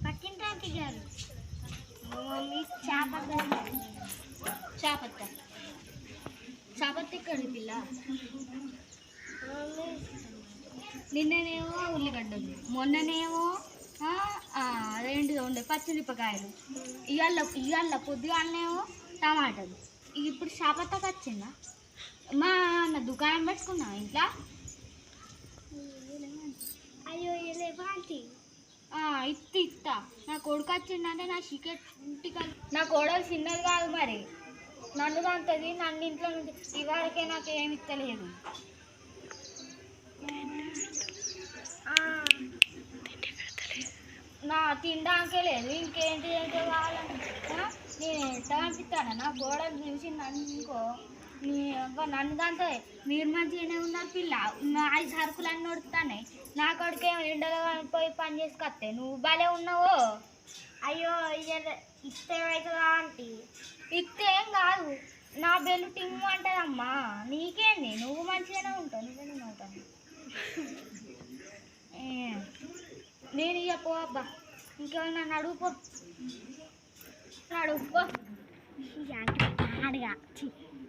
పక్కింటి గారు మమ్మీ చేపత్త ఎక్కడి పిల్ల నిన్ననేమో ఉల్లిగడ్డలు మొన్ననేమో అదేంటిదో ఉండే పచ్చిమిరపకాయలు ఇవాళ పొద్దుగానేమో టమాటాలు ఇప్పుడు చేపత్తకు వచ్చిందా మా నా దుకాణం పెట్టుకున్నా ఇంట్లో అయ్యో లేవాంటి ఇస్తా నా కొడుకు వచ్చిందంటే నా నా కోడలు చిన్నది కాదు మరి నన్ను అంతది నన్ను ఇంట్లో నుంచి ఇవాళకే నాకు ఏమి ఇస్తలేదు నా తినడానికే లేదు ఇంకేంటి ఏంటో కావాలని నేను ఎంత పంపిస్తాను నా కోడలు చూసి నన్నుకో నన్ను దాంతో మీరు మంచిగానే ఉన్నారు పిల్ల నా 5 సరుకులు అన్నీ నడుస్తాయి నా కొడుకు ఏమో ఎండలో పోయి పని చేసుకొస్తే నువ్వు భలే ఉన్నావు అయ్యో ఇస్తే అవుతుందా ఆంటీ ఇస్తే ఏం కాదు నా బెల్లు టింగు అంటదమ్మా నీకేంది నువ్వు మంచిగానే ఉంటావు నువ్వేనే ఉంటాను నేను ఇక పో అబ్బా ఇంకేమన్నా నడుపుకో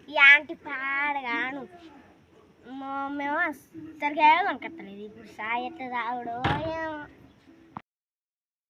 ఈ ఆంటీ పాడగాను మేము సరిగా కొనుక్కలేదు ఇప్పుడు సాయి ఎట్లా తాగుడో ఏమో